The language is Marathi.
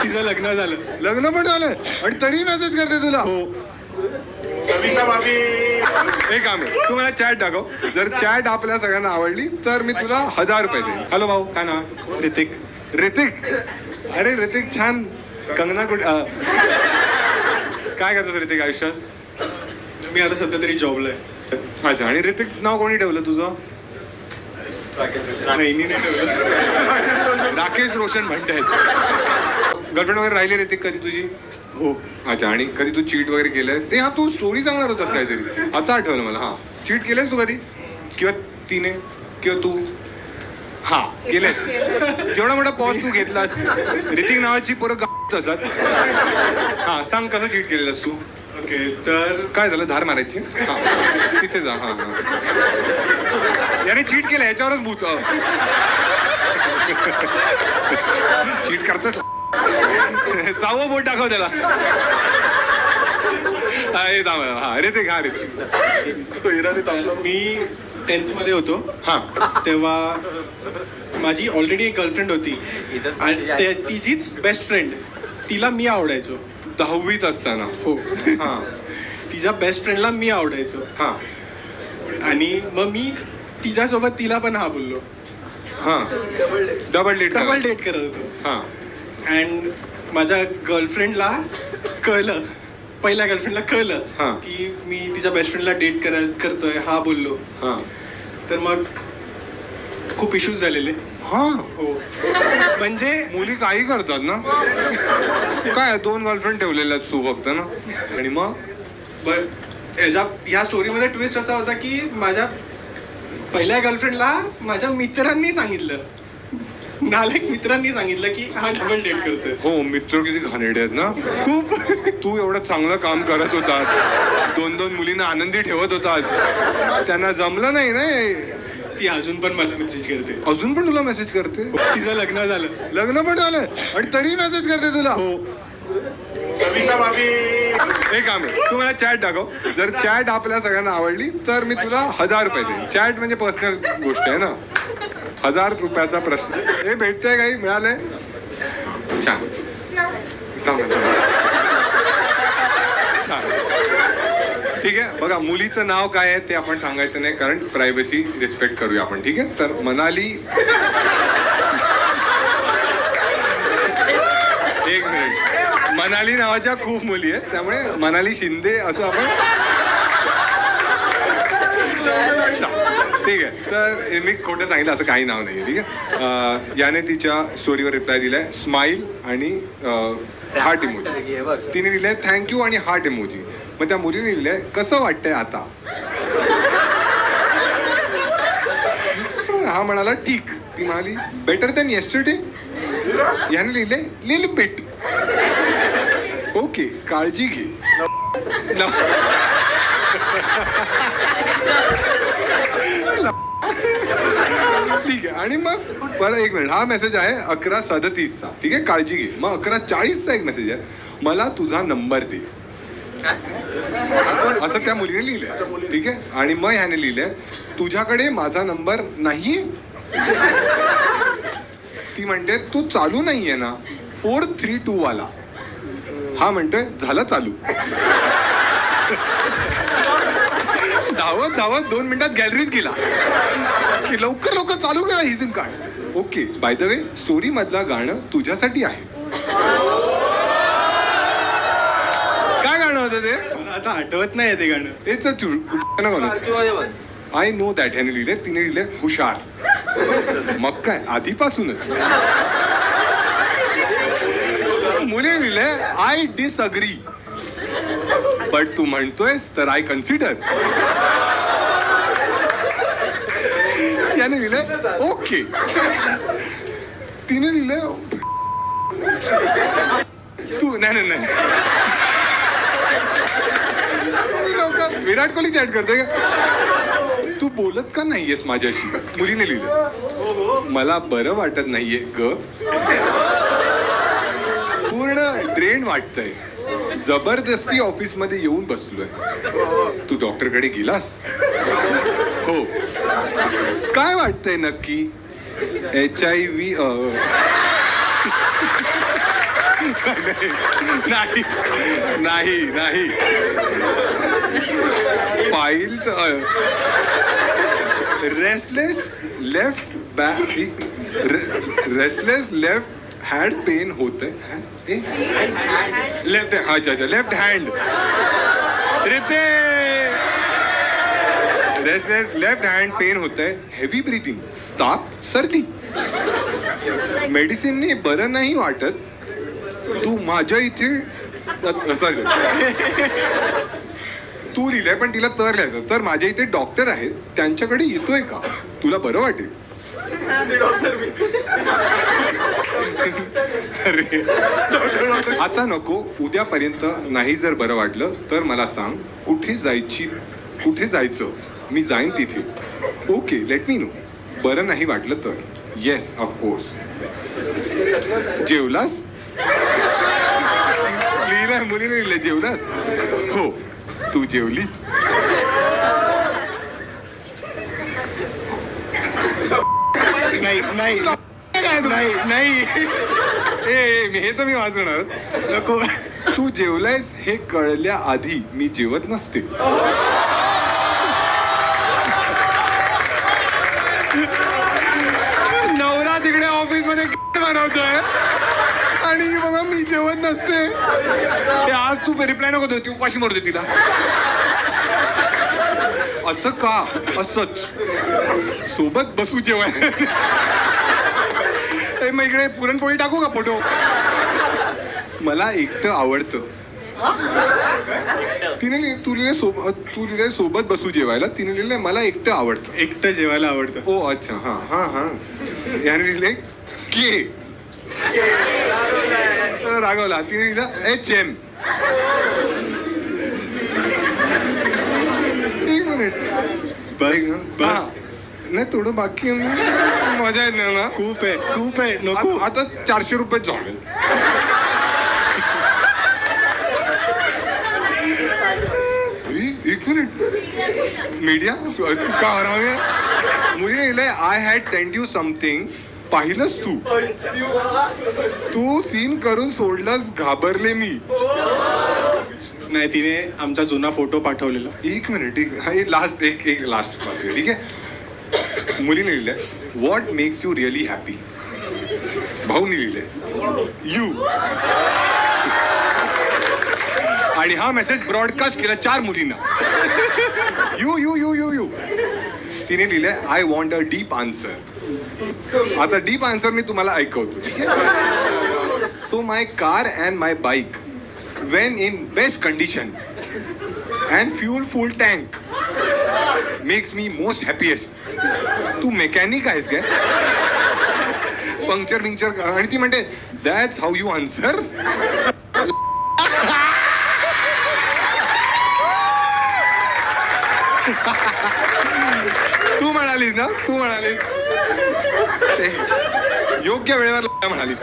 तिचं लग्न झालं. लग्न पण झालंय आणि तरी मेसेज करते तुला. हो. एक काम आहे, तू मला चॅट दाखव. जर चॅट आपल्या सगळ्यांना आवडली तर मी तुला 1000 रुपये देईन. हॅलो भाऊ, काय नाव आहे? ऋतिक. ऋतिक. अरे ऋतिक, छान. कंगना कुठे काय करतोस ऋतिक आयुष्यात? मी आता सध्या तरी जॉबला आहे. अच्छा. आणि ऋतिक नाव कोणी ठेवलं तुझं? बहिणीने ठेवलं. राकेश रोशन म्हणतायत. गर्लफ्रेंड वगैरे राहिली ऋतिक कधी तुझी? हो. अच्छा. आणि कधी तू चीट वगैरे केलंयस? ते हा, तू स्टोरी सांगणार होतास काहीतरी, आता आठवलं मला. हा, चीट केलंयस तू कधी? किंवा तिने किंवा तू? हा, केलंयस. जेवढा मोठा पॉज तू घेतलास. ऋतिक नावाची पोरं असतात. हा, सांग कसं चीट केलेलंस तू? ओके, तर काय झालं? धार मारायची? हा, तिथे जा. हा हा, याने चीट केलं याच्यावरच भूत. चीट करतच. 6वं बोट दाखव त्याला. हा ऋतिक. हा ऋतिक. मी 10th मध्ये होतो. हा तेव्हा माझी ऑलरेडी एक गर्लफ्रेंड होती आणि तिचीच बेस्ट फ्रेंड. तिला मी आवडायचो. 10वीत असताना. हो. हा तिच्या बेस्ट फ्रेंडला मी आवडायचो. हा आणि मग मी तिच्यासोबत तिला पण हा बोललो. हा, डबल डेट. डबल डेट करत होतो. हा अँड माझ्या गर्लफ्रेंडला कळलं, पहिल्या गर्लफ्रेंडला कळलं हा. की मी तिच्या बेस्ट फ्रेंडला डेट करतोय हा बोललो. हा तर मग खूप इश्यूज झालेले. हा. हो. म्हणजे मुली काही करतात ना. काय 2 गर्लफ्रेंड ठेवलेल्या तू फक्त ना. आणि मग ह्या स्टोरीमध्ये ट्विस्ट असा होता की माझ्या पहिल्या गर्लफ्रेंडला माझ्या मित्रांनी सांगितलं, नालायक मित्रांनी सांगितलं की हा डबल डेट करतोय. हो, मित्र किती घाणेरडे आहेत ना. खूप. तू एवढं चांगलं काम करत होतास, 2 मुलींना आनंदी ठेवत होतास, त्यांना जमलं नाही ना. ती अजून पण मला मेसेज करते. अजून पण तुला मेसेज करते? तिचं लग्न झालं. लग्न पण झालंय आणि तरी मेसेज करते तुला. हो. एक काम आहे, तू मला चॅट दाखव. जर चॅट आपल्या सगळ्यांना आवडली तर मी तुला 1000 रुपये देईन. चॅट म्हणजे पर्सनल गोष्ट आहे ना. 1000 रुपयाचा प्रश्न. हे भेटतंय काही? मिळालंय? छान. छान. ठीक आहे. बघा, मुलीचं नाव काय आहे ते आपण सांगायचं नाही, कारण प्रायव्हसी रिस्पेक्ट करूया आपण. ठीक आहे. तर मनाली. एक मिनिट. मनाली नावाच्या खूप मुली आहेत, त्यामुळे मनाली शिंदे असं आपण. ठीक आहे. तर मी खोटं सांगितलं, असं काही नाव नाही. ठीक आहे. याने तिच्या स्टोरीवर रिप्लाय दिलाय स्माईल आणि हार्ट इमोजी. तिने लिहिलंय थँक्यू आणि हार्ट इमोजी. मग त्या मुलीने लिहिलंय कसं वाटतंय आता. हा म्हणाला ठीक. ती म्हणाली बेटर दॅन येस्टरडे. याने लिहिलंय लिल बिट. ओके, काळजी घे. ठीक आहे. आणि मग बरं, एक मिनिट. हा मेसेज आहे 11:37चा. ठीक आहे, काळजी घे. मग 11:40चा एक मेसेज आहे, मला तुझा नंबर दे. असं त्या मुलीने लिहिलंय. ठीक आहे. आणि मग ह्याने लिहिलंय तुझ्याकडे माझा नंबर नाहीये. ती म्हणते तू चालू नाहीये ना 432 वाला. हा म्हणतोय झालं चालू. धावत धावत 2 मिनिटात गॅलरीत गेला की लवकर लवकर चालू करा ही sim card. Okay, by the way story मधलं गाणं तुझ्यासाठी आहे. काय गाणं होतं ते? मला आता आठवत नाही ते गाणं. तेच आय नो दॅट. ह्याने लिहिले. तिने लिहिले हुशार. मग काय, आधीपासूनच. मुली लिहिले आय डिसअग्री बट तू म्हणतोयस तर आय कन्सिडर. याने लिहिलंय ओके. तिने लिहिलंय तू नाही. विराट कोहली चॅट करते का? तू बोलत का नाहीयेस माझ्याशी. मुलीने लिहिलं मला बरं वाटत नाहीये ग. पूर्ण ड्रेन वाटतंय. जबरदस्ती ऑफिस मध्ये येऊन बसलोय. तू डॉक्टरकडे गेलास? हो. काय वाटतंय नक्की? HIV. नाही नाही नाही पाईलच restless left back restless left hand pain होत आहे लेफ्ट अच्छा अच्छा लेफ्ट हँड रिते रेस्टलेस लेफ्ट हँड पेन होत आहे हेवी ब्रीथिंग ताप सर्दी मेडिसिनने बरं नाही वाटत तू माझ्या इथे sorry. तू लिहिलंय पण तिला तर लिहायचं तर माझ्या इथे डॉक्टर आहेत त्यांच्याकडे येतोय का तुला बरं वाटेल अरे आता नको उद्यापर्यंत नाही जर बरं वाटलं तर मला सांग कुठे जायचं मी जाईन तिथे ओके लेट मी नो बरं नाही वाटलं तर येस ऑफकोर्स जेवलास लिहिलंय मुलीने लिहिलंय जेवलास हो तू जेवलीस नाही नाही नाही नाही ए हे तर मी वाचणार नको तू जेवलायस हे कळल्या आधी मी जेवत नसते नवरा तिकडे ऑफिस मध्ये बनवतोय आणि बघा मी जेवत नसते हे आज तू रिप्लाय नको देऊ ती उपाशी मरते तिला असं का असंच सोबत बसू जेवाय मग इकडे पुरणपोळी टाकू का फोटो मला एकटं आवडतं तू लिहिले सोबत बसू जेवायला तिने लिहिलंय मला एकटं आवडतं एकटं जेवायला आवडतं ओ अच्छा हा हा हा याने लिहिले के रागवला तिने लिहिलं HM एक मिनिट बस बस नाही थोडं बाकी आहे. मजा येत नाही ना खूप आहे नको आता 400 रुपये जमेल एक मिनिट मीडिया तू का हरावे मुलीने लिहिलंय I had send you something पाहिलंस तू सीन करून सोडलास घाबरले मी नाही तिने आमचा जुना फोटो पाठवलेला एक मिनिट हा लास्ट एक लास्ट ठीक आहे मुलीने लिहिलंय what makes you really happy भाऊनी लिहिलंय यू आणि हा मेसेज ब्रॉडकास्ट केला 4 मुलींना you you you you you तिने लिहिलंय I want a deep answer आता डीप आन्सर मी तुम्हाला ऐकवतो ठीक आहे so my car and my bike when in best condition and fuel full tank makes me most happiest तू मेकॅनिक आहेस काय पंक्चर आणि ती म्हणते दॅट्स हाऊ यू आन्सर तू म्हणालीस ना तू म्हणालीस योग्य वेळेवर म्हणालीस